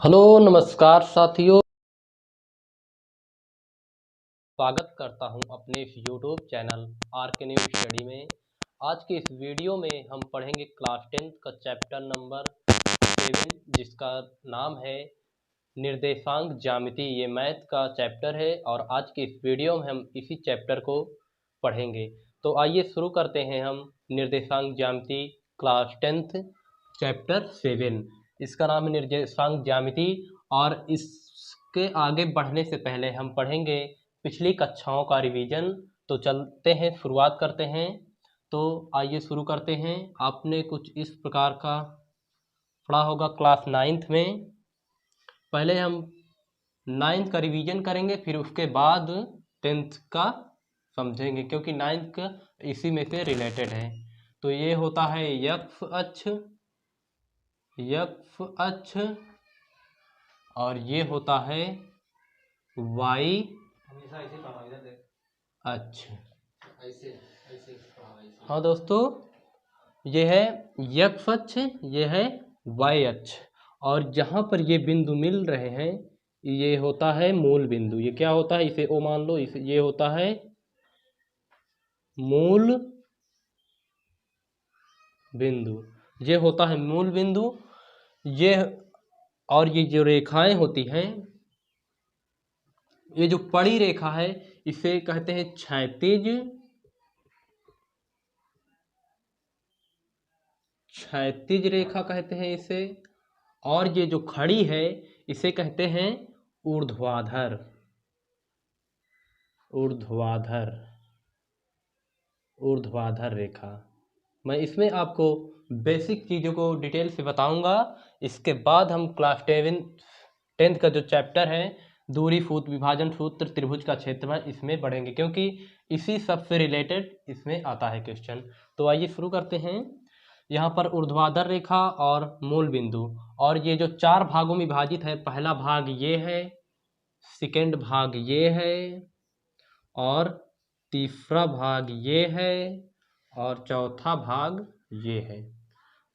Hello नमस्कार साथियों, स्वागत करता हूं अपने इस यूट्यूब चैनल आर के न्यू स्टडी में। आज के इस वीडियो में हम पढ़ेंगे क्लास 10 का चैप्टर नंबर 7 जिसका नाम है निर्देशांक ज्यामिति। ये मैथ का चैप्टर है और आज के इस वीडियो में हम इसी चैप्टर को पढ़ेंगे। तो आइए शुरू करते हैं हम निर्देशांक ज्यामिति क्लास 10 चैप्टर 7। इसका नाम है निर्देशांक ज्यामिति। और इसके आगे बढ़ने से पहले हम पढ़ेंगे पिछली कक्षाओं का रिवीजन। तो चलते हैं, शुरुआत करते हैं। तो आइए शुरू करते हैं। आपने कुछ इस प्रकार का पढ़ा होगा क्लास 9th में। पहले हम 9th का रिवीजन करेंगे, फिर उसके बाद 10th का समझेंगे, क्योंकि 9th का इसी में से रिलेटेड है। तो ये होता है यक्ष अक्ष और ये होता है वाई अक्ष। हाँ दोस्तों, ये है यक्ष अक्ष, ये है वाई अक्ष, और जहाँ पर ये बिंदु मिल रहे हैं ये होता है मूल बिंदु। ये क्या होता है, इसे ओ मान लो, इसे ये होता है मूल बिंदु। ये होता है मूल बिंदु। ये और ये जो रेखाएं होती हैं, ये जो पड़ी रेखा है इसे कहते हैं क्षैतिज रेखा कहते हैं इसे। और ये जो खड़ी है इसे कहते हैं ऊर्ध्वाधर रेखा। मैं इसमें आपको बेसिक चीज़ों को डिटेल से बताऊंगा। इसके बाद हम क्लास 10th का जो चैप्टर है दूरी सूत्र, विभाजन सूत्र, त्रिभुज का क्षेत्रफल, इसमें बढ़ेंगे, क्योंकि इसी सब से रिलेटेड इसमें आता है क्वेश्चन। तो आइए शुरू करते हैं। यहाँ पर ऊर्ध्वाधर रेखा और मूल बिंदु, और ये जो 4 भागों में विभाजित है। पहला भाग ये है, सेकेंड भाग ये है, और तीसरा भाग ये है, और चौथा भाग ये है।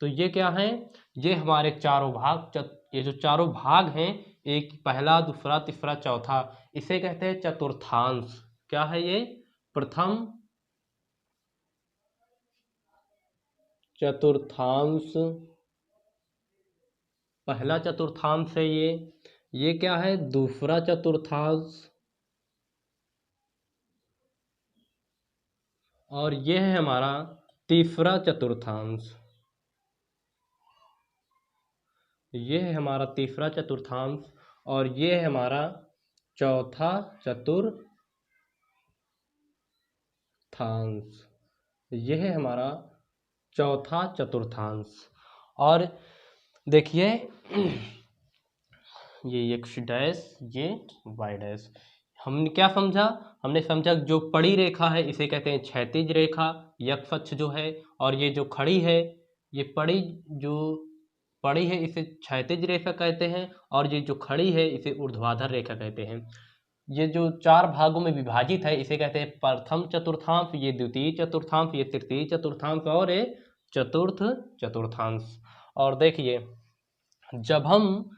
तो ये क्या है, ये हमारे चारों भाग, ये जो चारों भाग हैं, एक पहला, दूसरा, तीसरा, चौथा, इसे कहते हैं चतुर्थांश। क्या है ये, प्रथम चतुर्थांश, पहला चतुर्थांश है ये क्या है, दूसरा चतुर्थांश, और ये है हमारा तीसरा चतुर्थांश। ये है हमारा तीसरा चतुर्थांश, और ये है हमारा चौथा चतुर्थांश। यह है हमारा चौथा चतुर्थांश। और देखिए, ये x डैश, ये y डैश। हमने क्या समझा, हमने समझा जो पड़ी रेखा है इसे कहते हैं क्षैतिज रेखा, यक्ष अक्ष जो है, और ये जो खड़ी है, ये पड़ी है इसे क्षैतिज रेखा कहते हैं, और ये जो खड़ी है इसे ऊर्ध्वाधर रेखा कहते हैं। ये जो 4 भागों में विभाजित है इसे कहते हैं प्रथम चतुर्थांश, ये द्वितीय चतुर्थांश, ये तृतीय चतुर्थांश, और ये चतुर्थ चतुर्थांश। और देखिए, जब हम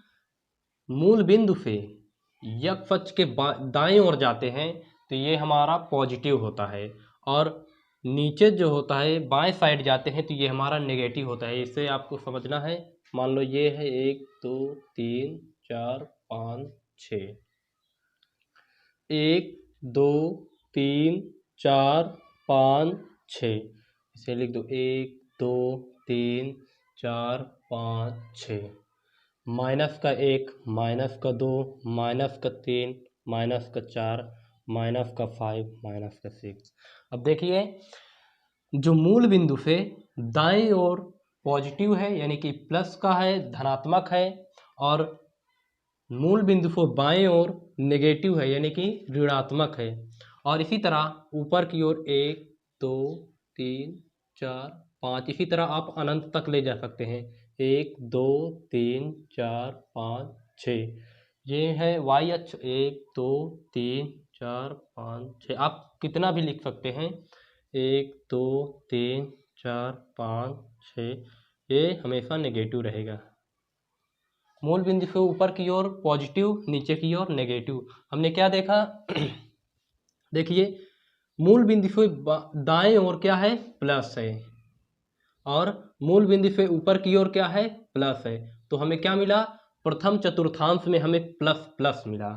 मूल बिंदु से यक्ष अक्ष के दाएं ओर जाते हैं तो ये हमारा पॉजिटिव होता है, और नीचे जो होता है बाएं साइड जाते हैं तो ये हमारा नेगेटिव होता है। इसे आपको समझना है। मान लो ये है 1 2 3 4 5 6, 1 2 3 4 5 6, इसे लिख दो 1 2 3 4 5 6, माइनस का 1, माइनस का 2, माइनस का 3, माइनस का 4, माइनस का 5, माइनस का 6। अब देखिए, जो मूल बिंदु से दाएं ओर पॉजिटिव है यानी कि प्लस का है, धनात्मक है, और मूल बिंदु को बाएं ओर नेगेटिव है यानी कि ऋणात्मक है। और इसी तरह ऊपर की ओर 1 2 3 4 5, इसी तरह आप अनंत तक ले जा सकते हैं, 1 2 3 4 5 6। ये है y अक्ष, 1 2 3 4 5 6, आप कितना भी लिख सकते हैं, 1 2 3 4 5 6, ये हमेशा नेगेटिव रहेगा। मूल बिंदु से ऊपर की ओर पॉजिटिव, नीचे की ओर नेगेटिव। हमने क्या देखा देखिए, मूल बिंदु से दाएं ओर क्या है, प्लस है, और मूल बिंदु से ऊपर की ओर क्या है, प्लस है। तो हमें क्या मिला, प्रथम चतुर्थांश में हमें प्लस प्लस मिला।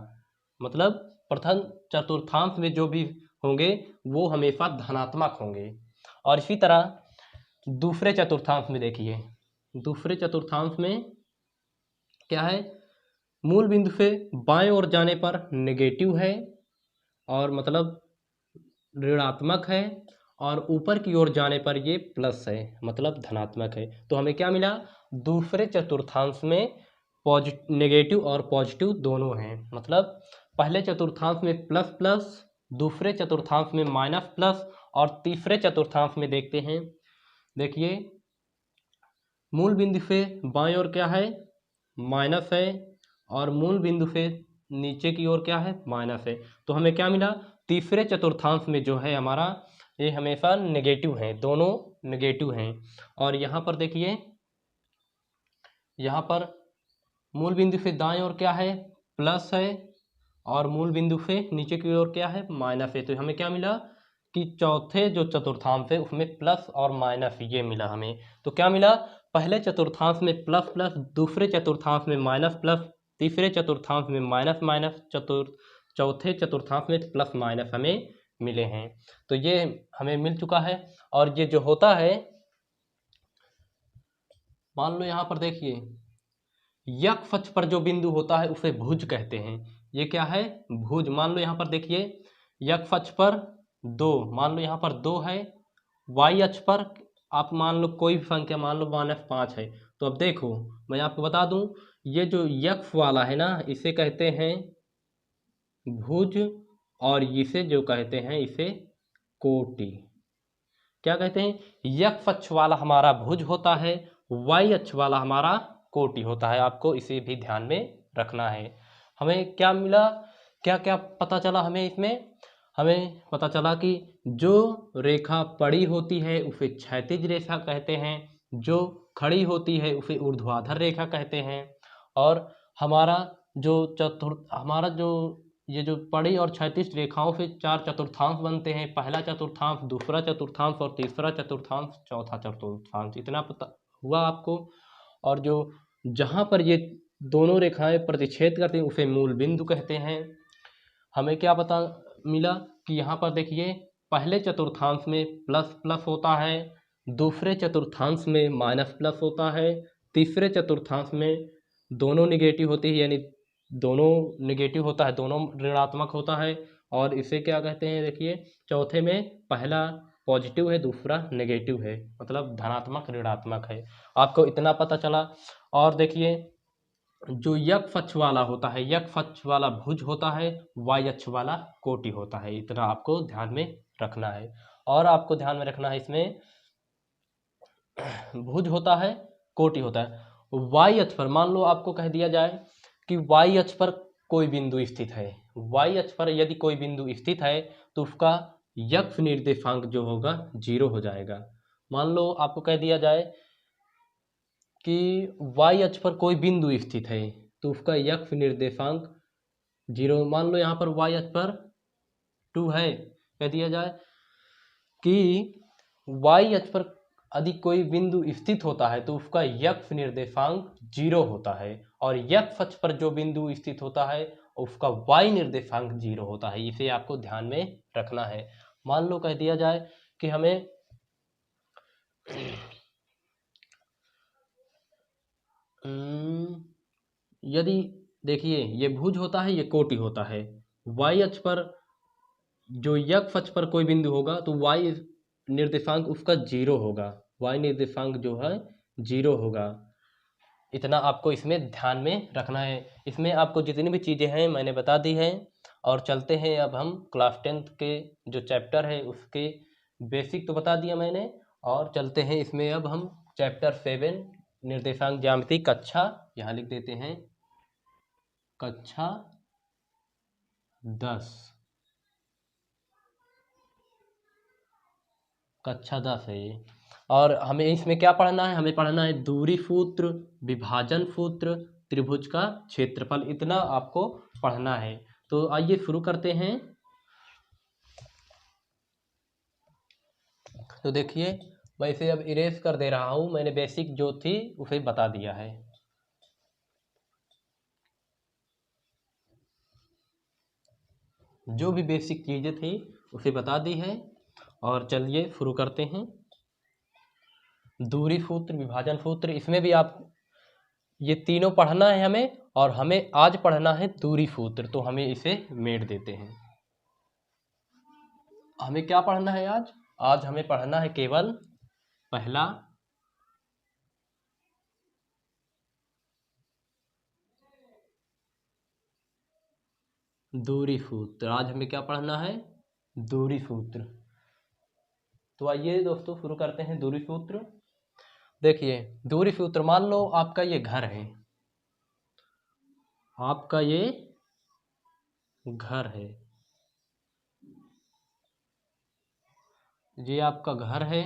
मतलब प्रथम चतुर्थांश में जो भी होंगे वो हमेशा धनात्मक होंगे। और इसी तरह दूसरे चतुर्थांश में देखिए, दूसरे चतुर्थांश में क्या है, मूल बिंदु से बाएं ओर जाने पर नेगेटिव है, और मतलब ऋणात्मक है, और ऊपर की ओर जाने पर ये प्लस है, मतलब धनात्मक है। तो हमें क्या मिला, दूसरे चतुर्थांश में नेगेटिव और पॉजिटिव दोनों हैं। मतलब पहले चतुर्थांश में प्लस प्लस, दूसरे चतुर्थांश में माइनस प्लस, और तीसरे चतुर्थांश में देखते हैं। देखिए, मूल बिंदु से बाएं ओर क्या है, माइनस है, और मूल बिंदु से नीचे की ओर क्या है, माइनस है। तो हमें क्या मिला, तीसरे चतुर्थांश में जो है हमारा, ये हमेशा नेगेटिव है, दोनों नेगेटिव हैं। और यहाँ पर देखिए, यहाँ पर मूल बिंदु से दाएं ओर क्या है, प्लस है, और मूल बिंदु से नीचे की ओर क्या है, माइनस है। तो हमें क्या मिला कि चौथे जो चतुर्थांश है उसमें प्लस और माइनस ये मिला हमें। तो क्या मिला, पहले चतुर्थांश में प्लस प्लस, दूसरे चतुर्थांश में माइनस प्लस, तीसरे चतुर्थांश में माइनस माइनस, चौथे चतुर्थांश में प्लस माइनस हमें मिले हैं। तो ये हमें मिल चुका है। और ये जो होता है, मान लो यहाँ पर देखिए, यक्ष अक्ष पर जो बिंदु होता है उसे भुज कहते हैं। ये क्या है, भुज। मान लो यहाँ पर देखिए, यक्ष अक्ष पर 2, मान लो यहाँ पर 2 है, वाई अक्ष पर आप मान लो कोई भी संख्या, मान लो -5 है। तो अब देखो, मैं आपको बता दूं, ये जो यक्ष वाला है ना, इसे कहते हैं भुज, और इसे जो कहते हैं इसे कोटि। क्या कहते हैं, यक्ष अक्ष वाला हमारा भुज होता है, वाई अक्ष वाला हमारा कोटि होता है। आपको इसे भी ध्यान में रखना है। हमें क्या मिला, क्या क्या पता चला हमें इसमें, हमें पता चला कि जो रेखा पड़ी होती है उसे क्षैतिज रेखा कहते हैं, जो खड़ी होती है उसे ऊर्ध्वाधर रेखा कहते हैं, और हमारा हमारा जो ये जो पड़ी और क्षैतिज रेखाओं से 4 चतुर्थांश बनते हैं, पहला चतुर्थांश, दूसरा चतुर्थांश, और तीसरा चतुर्थांश, चौथा चतुर्थांश। इतना पता हुआ आपको। और जो जहाँ पर ये दोनों रेखाएं प्रतिच्छेद करती हैं उसे मूल बिंदु कहते हैं। हमें क्या पता मिला कि यहाँ पर देखिए, पहले चतुर्थांश में प्लस प्लस होता है, दूसरे चतुर्थांश में माइनस प्लस होता है, तीसरे चतुर्थांश में दोनों निगेटिव होती है, यानी दोनों निगेटिव होता है, दोनों ऋणात्मक होता है। और इसे क्या कहते हैं, देखिए, चौथे में पहला पॉजिटिव है, दूसरा नेगेटिव है, मतलब धनात्मक ऋणात्मक है। आपको इतना पता चला। और देखिए, जो यक्ष अक्ष वाला होता है, यक्ष अक्ष वाला भुज होता है, वाई अक्ष वाला कोटि होता है। इतना आपको ध्यान में रखना है। और आपको ध्यान में रखना है, इसमें भुज होता है, कोटि होता है। वाई अक्ष पर मान लो आपको कह दिया जाए कि वाई अक्ष पर कोई बिंदु स्थित है, वाई अक्ष पर यदि कोई बिंदु स्थित है तो उसका यक्ष निर्देशांक जो होगा 0 हो जाएगा। मान लो आपको कह दिया जाए कि वाई अक्ष पर कोई बिंदु स्थित है तो उसका यक्ष निर्देशांक 0। मान लो यहाँ पर वाई अक्ष पर 2 है, कह दिया जाए कि वाई अक्ष पर यदि कोई बिंदु स्थित होता है तो उसका यक्ष निर्देशांक 0 होता है, और यक्ष अक्ष पर जो बिंदु स्थित होता है उसका वाई निर्देशांक 0 होता है। इसे आपको ध्यान में रखना है। मान लो कह दिया जाए कि हमें यदि देखिए, ये भुज होता है, ये कोटि होता है। वाई अक्ष पर जो यक्ष अक्ष पर कोई बिंदु होगा तो वाई निर्देशांक उसका 0 होगा, वाई निर्देशांक जो है 0 होगा। इतना आपको इसमें ध्यान में रखना है। इसमें आपको जितनी भी चीज़ें हैं मैंने बता दी हैं। और चलते हैं अब हम क्लास 10th के जो चैप्टर है उसके बेसिक तो बता दिया मैंने, और चलते हैं इसमें अब हम चैप्टर 7 निर्देशांक ज्यामिति कक्षा, यहाँ लिख देते हैं कक्षा 10, कक्षा 10 है ये। और हमें इसमें क्या पढ़ना है, हमें पढ़ना है दूरी सूत्र, विभाजन सूत्र, त्रिभुज का क्षेत्रफल, इतना आपको पढ़ना है। तो आइए शुरू करते हैं। तो देखिए, मैं इसे अब इरेज कर दे रहा हूँ, मैंने बेसिक जो थी उसे बता दिया है। जो भी बेसिक चीज़ें थी उसे बता दी है। और चलिए शुरू करते हैं। दूरी सूत्र, विभाजन सूत्र, इसमें भी आप ये तीनों पढ़ना है हमें, और हमें आज पढ़ना है दूरी सूत्र, तो हमें इसे मेट देते हैं। हमें क्या पढ़ना है आज? आज हमें पढ़ना है केवल पहला दूरी सूत्र। आज हमें क्या पढ़ना है? दूरी सूत्र। तो आइए दोस्तों शुरू करते हैं दूरी सूत्र। देखिए, दूरी सूत्र, मान लो आपका ये घर है, आपका ये घर है, ये आपका घर है,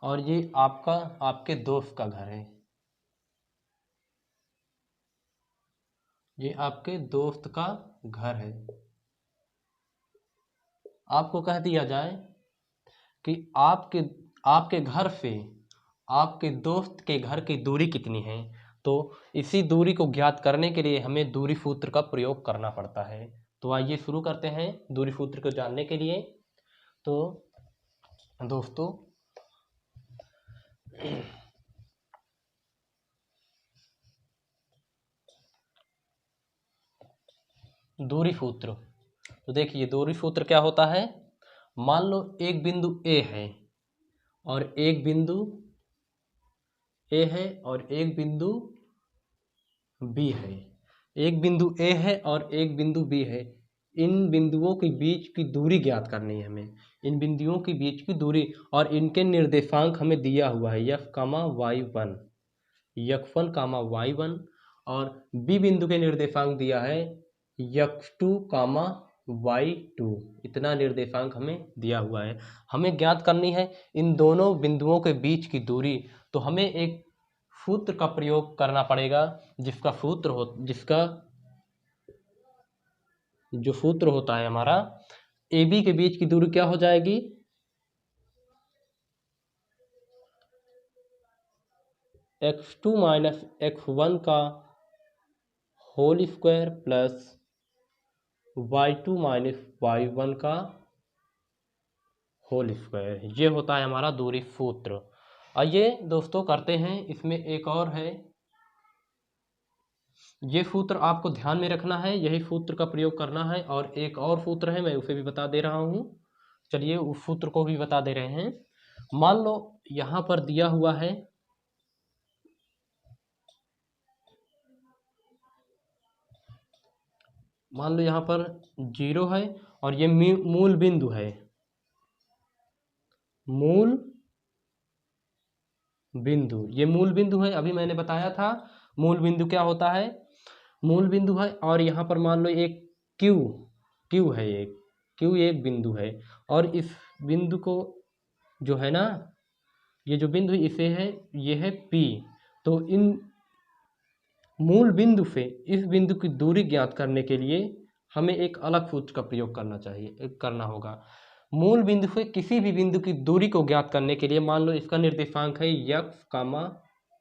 और ये आपका, आपके दोस्त का घर है, ये आपके दोस्त का घर है। आपको कह दिया जाए कि आपके आपके घर से आपके दोस्त के घर की दूरी कितनी है, तो इसी दूरी को ज्ञात करने के लिए हमें दूरी सूत्र का प्रयोग करना पड़ता है। तो आइए शुरू करते हैं दूरी सूत्र को जानने के लिए। तो दोस्तों, दूरी सूत्र, तो देखिए दूरी सूत्र क्या होता है। मान लो एक बिंदु ए है और एक बिंदु ए है और एक बिंदु बी है, एक बिंदु ए है और एक बिंदु बी है। इन बिंदुओं के बीच की दूरी ज्ञात करनी है हमें, इन बिंदुओं के बीच की दूरी, और इनके निर्देशांक हमें दिया हुआ है यफ कामा वाई वन, यफ1 कामा y1, और बी बिंदु के निर्देशांक दिया है यफ2 कामा y2। इतना निर्देशांक हमें दिया हुआ है। हमें ज्ञात करनी है इन दोनों बिंदुओं के बीच की दूरी। तो हमें एक सूत्र का प्रयोग करना पड़ेगा, जिसका जो सूत्र होता है हमारा, ए बी के बीच की दूरी क्या हो जाएगी? x2 माइनस x1 का whole square plus y2 minus y1 का होल स्क्वायर, ये होता है हमारा दूरी सूत्र। आइए दोस्तों करते हैं, इसमें एक और है। ये सूत्र आपको ध्यान में रखना है, यही सूत्र का प्रयोग करना है। और एक और सूत्र है, मैं उसे भी बता दे रहा हूँ। चलिए उस सूत्र को भी बता दे रहे हैं। मान लो यहाँ पर दिया हुआ है, मान लो यहाँ पर 0 है और ये मूल बिंदु है, मूल बिंदु, ये मूल बिंदु है। अभी मैंने बताया था मूल बिंदु क्या होता है, मूल बिंदु है। और यहाँ पर मान लो एक क्यू, क्यू है, एक क्यू एक बिंदु है, और इस बिंदु को जो है ना, ये जो बिंदु इसे है, ये है पी। तो इन मूल बिंदु से इस बिंदु की दूरी ज्ञात करने के लिए हमें एक अलग सूत्र का प्रयोग करना होगा। मूल बिंदु से किसी भी बिंदु की दूरी को ज्ञात करने के लिए, मान लो इसका निर्देशांक है यक्स कामा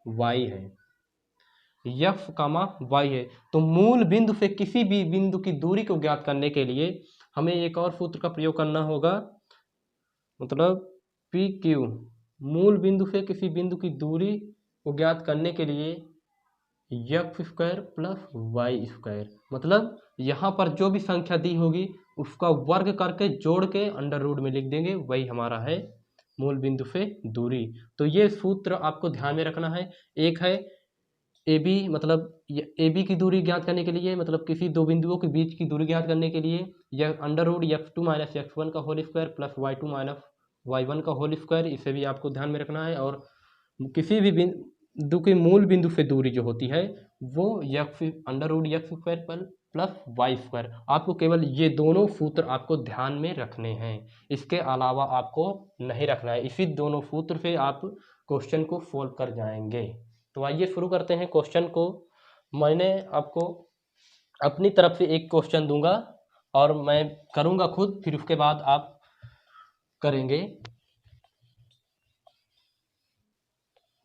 वाई है, यक्स कामा वाई है, तो मूल बिंदु से किसी भी बिंदु की दूरी को ज्ञात करने के लिए हमें एक और सूत्र का प्रयोग करना होगा, मतलब पी क्यू। मूल बिंदु से किसी बिंदु की दूरी को ज्ञात करने के लिए X square plus Y square, मतलब यहाँ पर जो भी संख्या दी होगी उसका वर्ग करके जोड़ के अंडर रूट में लिख देंगे, वही हमारा है मूल बिंदु से दूरी। तो ये सूत्र आपको ध्यान में रखना है। एक है ए बी, मतलब ए बी की दूरी ज्ञात करने के लिए, मतलब किसी दो बिंदुओं के बीच की दूरी ज्ञात करने के लिए, यह under root x2 minus x1 का whole square plus y2 minus y1 का होल स्क्वायर, इसे भी आपको ध्यान में रखना है। और किसी भी बिंदु के मूल बिंदु से दूरी जो होती है वो under root X square plus Y square. आपको केवल ये दोनों सूत्र आपको ध्यान में रखने हैं, इसके अलावा आपको नहीं रखना है। इसी दोनों सूत्र से आप क्वेश्चन को सोल्व कर जाएंगे। तो आइए शुरू करते हैं क्वेश्चन को। मैंने आपको अपनी तरफ से एक क्वेश्चन दूंगा और मैं करूंगा खुद, फिर उसके बाद आप करेंगे।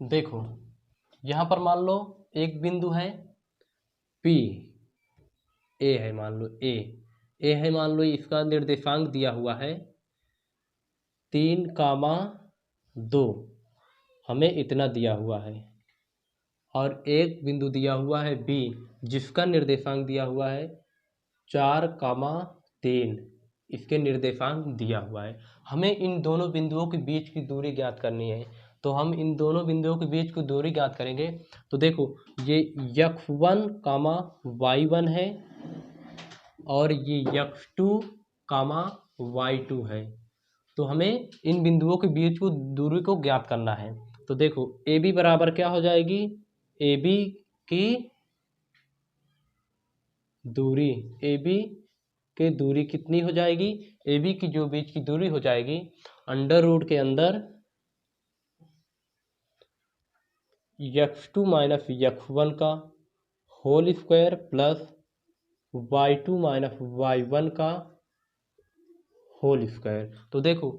देखो, यहाँ पर मान लो एक बिंदु है P, ए है, मान लो ए है, मान लो इसका निर्देशांक दिया हुआ है 3,2, हमें इतना दिया हुआ है। और एक बिंदु दिया हुआ है B, जिसका निर्देशांक दिया हुआ है 4,3, इसके निर्देशांक दिया हुआ है। हमें इन दोनों बिंदुओं के बीच की दूरी ज्ञात करनी है। तो हम इन दोनों बिंदुओं के बीच की दूरी ज्ञात करेंगे। तो देखो, ये x1, y1 है और ये x2, y2 है। तो हमें इन बिंदुओं के बीच को दूरी को ज्ञात करना है। तो देखो, AB बराबर क्या हो जाएगी, AB की दूरी, AB की दूरी कितनी हो जाएगी, AB की जो बीच की दूरी हो जाएगी, अंडर रूट के अंदर x2 माइनस x1 का whole square plus y2 minus y1 का होल स्क्वायर। तो देखो,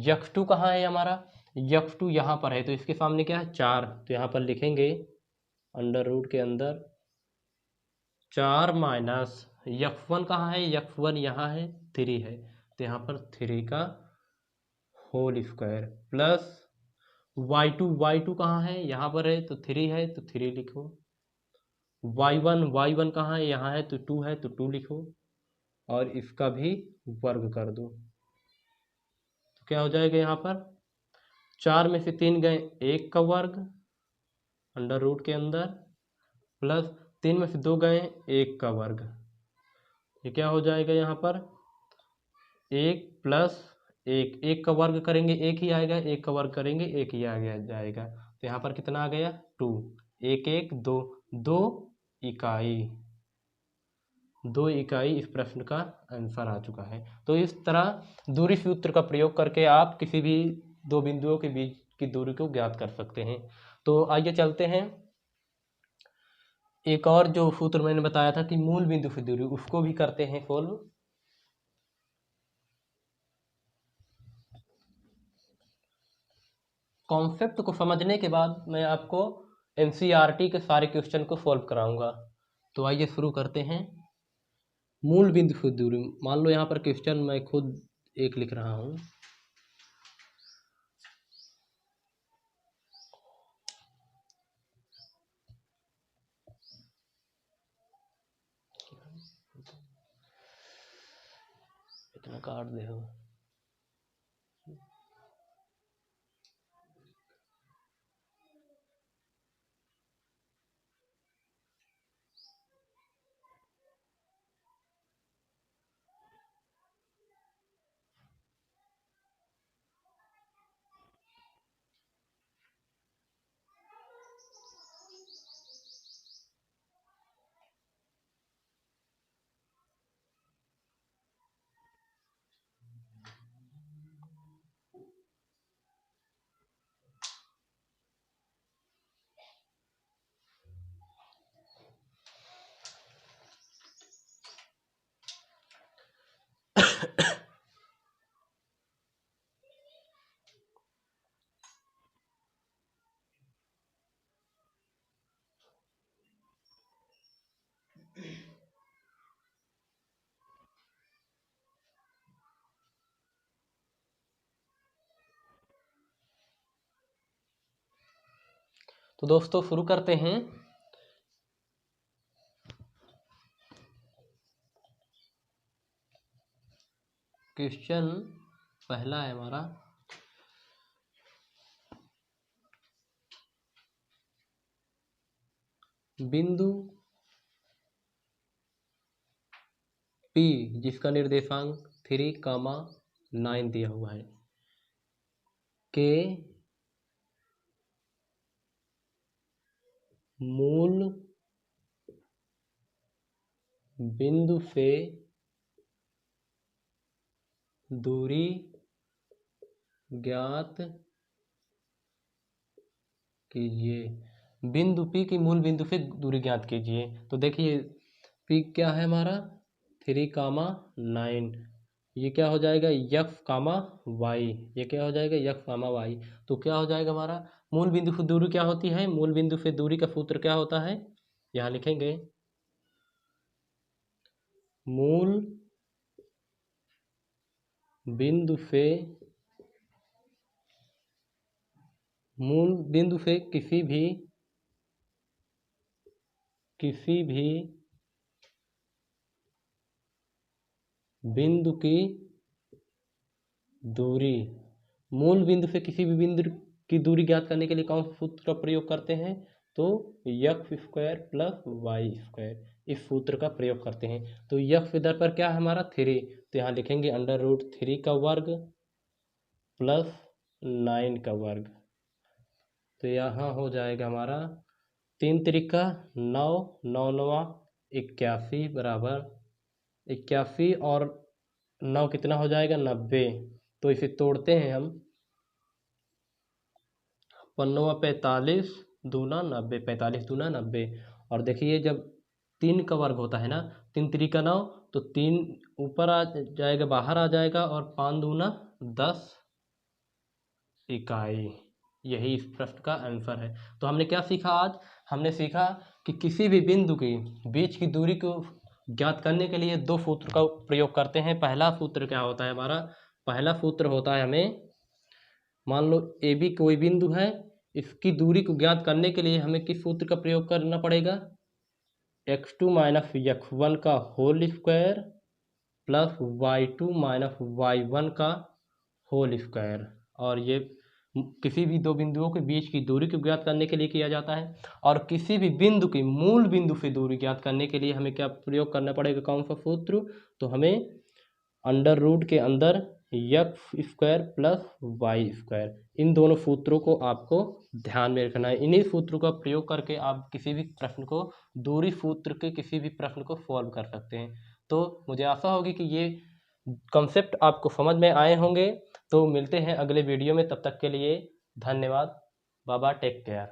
x2 कहाँ है हमारा, x2 यहाँ पर है, तो इसके सामने क्या है 4, तो यहाँ पर लिखेंगे अंडर रूट के अंदर 4 माइनस x1 कहाँ है, x1 यहाँ है, 3 है, तो यहाँ पर 3 का होल स्क्वायर प्लस y2 कहाँ है, यहाँ पर है, तो 3 है, तो 3 लिखो। y1 कहाँ है, यहाँ है, तो 2 है, तो 2 लिखो। और इसका भी वर्ग कर दो, तो क्या हो जाएगा, यहाँ पर 4 में से 3 गए, 1 का वर्ग अंडर रूट के अंदर प्लस 3 में से 2 गए, 1 का वर्ग। ये क्या हो जाएगा, यहाँ पर 1 प्लस 1, 1 का वर्ग करेंगे 1 ही आएगा, 1 का वर्ग करेंगे 1 ही आ गया जाएगा। तो यहाँ पर कितना आ गया 2, 1 1 2, 2 इकाई, 2 इकाई इस प्रश्न का आंसर आ चुका है। तो इस तरह दूरी सूत्र का प्रयोग करके आप किसी भी दो बिंदुओं के बीच की दूरी को ज्ञात कर सकते हैं। तो आइए चलते हैं, एक और जो सूत्र मैंने बताया था कि मूल बिंदु से दूरी, उसको भी करते हैं सोल्व। कॉन्सेप्ट को समझने के बाद मैं आपको एनसीईआरटी के सारे क्वेश्चन को सॉल्व कराऊंगा। तो आइए शुरू करते हैं। मूल बिंदु से दूरी, मान लो यहाँ पर क्वेश्चन मैं खुद एक लिख रहा हूँ। इतना काट दे हो। तो दोस्तों शुरू करते हैं। क्वेश्चन पहला है हमारा, बिंदु P जिसका निर्देशांक 3,9 दिया हुआ है के मूल बिंदु से दूरी ज्ञात कीजिए। बिंदु P की मूल बिंदु से दूरी ज्ञात कीजिए। तो देखिए P क्या है हमारा 3,9, ये क्या हो जाएगा x, y, ये क्या हो जाएगा x, y। तो क्या हो जाएगा हमारा मूल बिंदु से दूरी क्या होती है, मूल बिंदु से दूरी का सूत्र क्या होता है, यहाँ लिखेंगे मूल बिंदु से किसी भी बिंदु की दूरी, मूल बिंदु से किसी भी बिंदु की दूरी ज्ञात करने के लिए कौन सा सूत्र का प्रयोग करते हैं, तो x² प्लस y², इस सूत्र का प्रयोग करते हैं। तो x इधर पर क्या है हमारा 3, तो यहाँ लिखेंगे √3 का वर्ग प्लस 9 का वर्ग। तो यहाँ हो जाएगा हमारा 3 त्रिका 9, 9 9 81 बराबर 81 और 9 कितना हो जाएगा 90। तो इसे तोड़ते हैं हम, 9 45 दूना 90, 45 दूना 90। और देखिए जब 3 का वर्ग होता है ना, 3 त्रिका 9, तो 3 ऊपर आ जाएगा, बाहर आ जाएगा, और 5 दूना 10 इकाई। यही इस प्रश्न का आंसर है। तो हमने क्या सीखा आज, हमने सीखा कि किसी भी बिंदु के बीच की दूरी को ज्ञात करने के लिए दो सूत्र का प्रयोग करते हैं। पहला सूत्र क्या होता है हमारा, पहला सूत्र होता है हमें, मान लो ए बी कोई बिंदु है, इसकी दूरी को ज्ञात करने के लिए हमें किस सूत्र का प्रयोग करना पड़ेगा, x2 माइनस x1 का whole square plus y2 minus y1 का होल स्क्वायर। और ये किसी भी दो बिंदुओं के बीच की दूरी को ज्ञात करने के लिए किया जाता है। और किसी भी बिंदु की मूल बिंदु से दूरी ज्ञात करने के लिए हमें क्या प्रयोग करना पड़ेगा, कौन सा सूत्र, तो हमें अंडर रूट के अंदर x² प्लस y², इन दोनों सूत्रों को आपको ध्यान में रखना है। इन्हीं सूत्रों का प्रयोग करके आप किसी भी प्रश्न को, दूरी सूत्र के किसी भी प्रश्न को सॉल्व कर सकते हैं। तो मुझे आशा होगी कि ये कॉन्सेप्ट आपको समझ में आए होंगे। तो मिलते हैं अगले वीडियो में, तब तक के लिए धन्यवाद। बाबा टेक केयर।